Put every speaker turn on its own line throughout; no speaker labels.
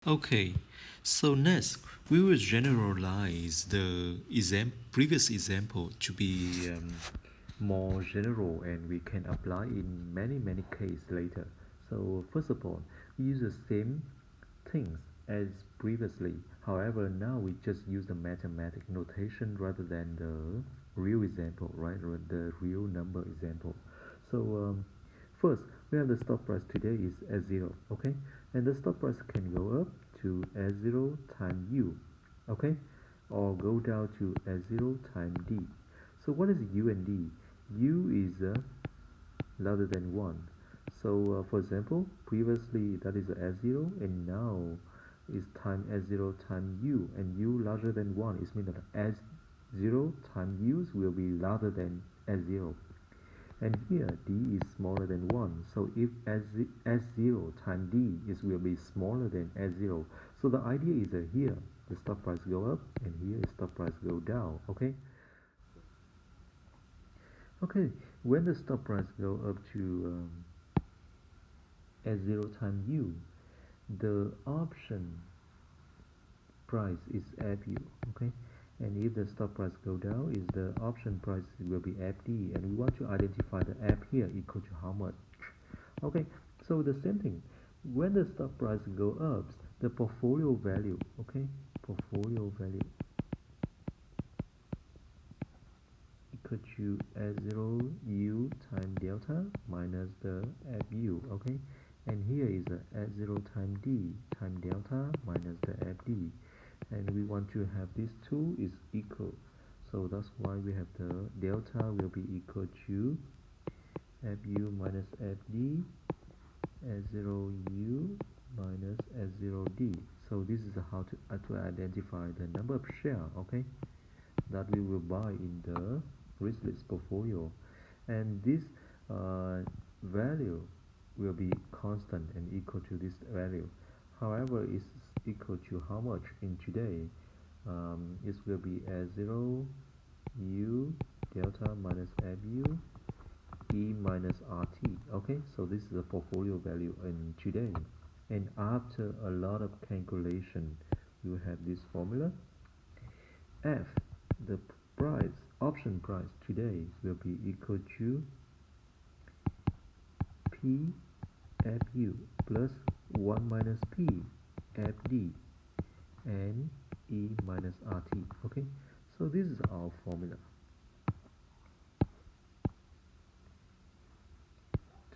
Okay, so next we will generalize the previous example to be more general and we can apply in many cases later. So first of all, we use the same things as previously. However, now we just use the mathematic notation rather than the real example, right? Or the real number example. So first, we have the stop price today is S0, okay? And the stop price can go up to S0 times U, okay? Or go down to S0 times D. So what is U and D? U is larger than 1. So for example, previously that is S0 and now is time S0 times U and U larger than 1. It means that S0 times U will be larger than S0. And here D is smaller than 1. So if S0 times D will be smaller than S0. So the idea is that here the stop price go up and here the stop price go down. Okay. Okay. When the stop price go up to S0 times U, the option price is FU. Okay. And if the stop price go down, is the option price will be FD, and we want to identify the F here equal to how much. Okay, so the same thing. When the stock price go up, the portfolio value, okay, portfolio value equal to S0 U times delta minus the FU, okay, and here is the S0 times D times delta minus the FD, and we want to have these two is equal, so that's why we have the delta will be equal to FU minus FD S0U minus S0D. So this is how to identify the number of share, okay, that we will buy in the risk list portfolio. And this value will be constant and equal to this value. However, it's equal to how much in today? It will be S0 U delta minus FU E minus RT. Okay, so this is the portfolio value in today. And after a lot of calculation, you have this formula. F, the price, option price today will be equal to P FU plus 1 minus P FD and E minus RT. Okay, so this is our formula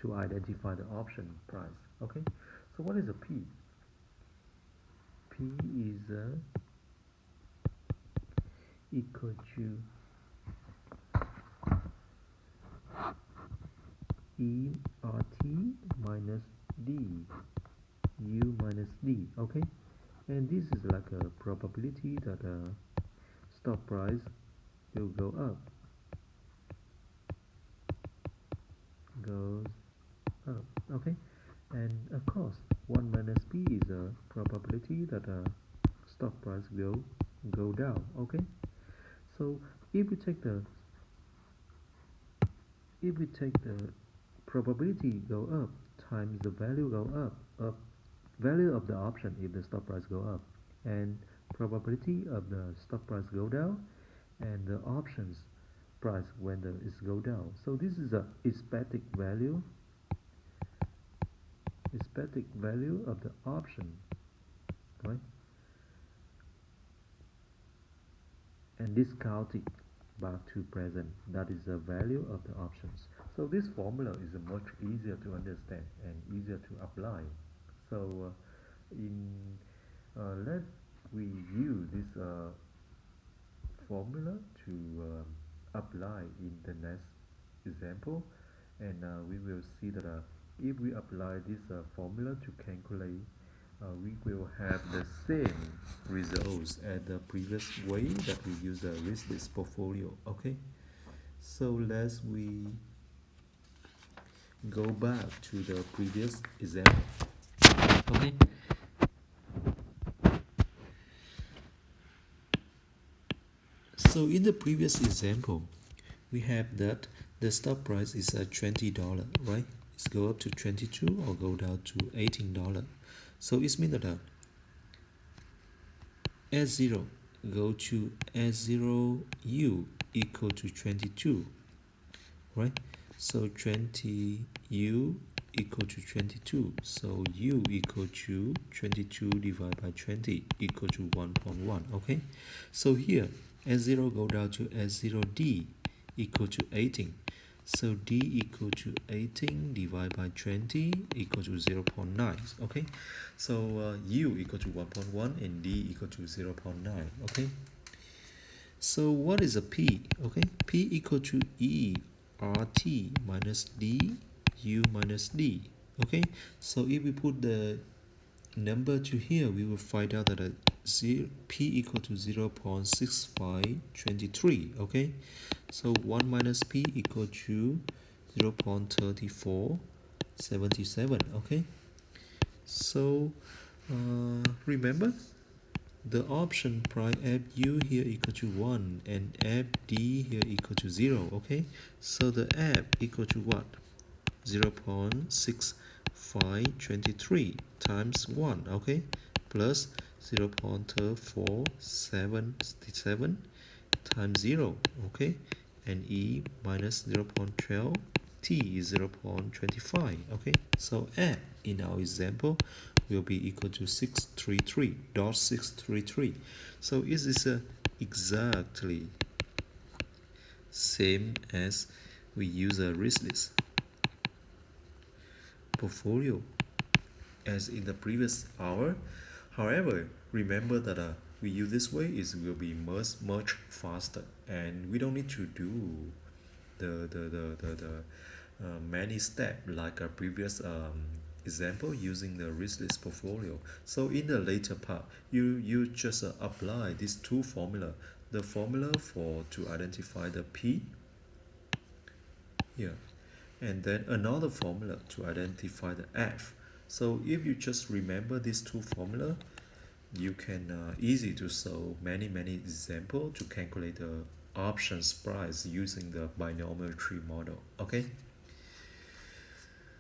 to identify the option price. Okay, so what is a P? P is equal to ERT minus D U minus D. Okay, and this is like a probability that stock price will go up, goes up. Okay, and of course 1 minus P is a probability that stock price will go down. Okay, so if we take the probability go up times the value go up value of the option if the stock price go up, and probability of the stock price go down, and the options price when the is go down. So this is a expected value of the option, right? And discount it back to present. That is the value of the options. So this formula is much easier to understand and easier to apply. So in let we use this formula to apply in the next example, and we will see that if we apply this formula to calculate, we will have the same results as the previous way that we use a risk list portfolio. Okay, so let's we go back to the previous example. Okay, so in the previous example, we have that the stock price is at $20, right? It's go up to 22 or go down to $18. So it means that S0 go to S0U equal to 22, right? So 20U equal to 22. So U equal to 22 divided by 20 equal to 1.1, okay? So here, S0 go down to S0D equal to 18. So D equal to 18 divided by 20 equal to 0.9, okay? So U equal to 1.1 and D equal to 0.9, okay? So what is a P? Okay, P equal to E RT minus D U minus D. Okay, so if we put the number to here, we will find out that P equal to 0.6523. Okay, so 1 minus P equal to 0.3477. Okay, so remember the option prime FU here equal to 1 and FD here equal to 0, okay? So the F equal to what? 0.6523 times 1, okay? Plus 0.3477 times 0, okay? And E minus 0.12, T is 0.25, okay? So F in our example will be equal to 633.633. So is this exactly same as we use a riskless portfolio as in the previous hour. However, remember that we use this way is will be much faster, and we don't need to do the many steps like a previous example using the riskless portfolio. So in the later part, you just apply these two formula, the formula for to identify the P here, and then another formula to identify the F. So if you just remember these two formula, you can easy to solve many example to calculate the options price using the binomial tree model. Okay.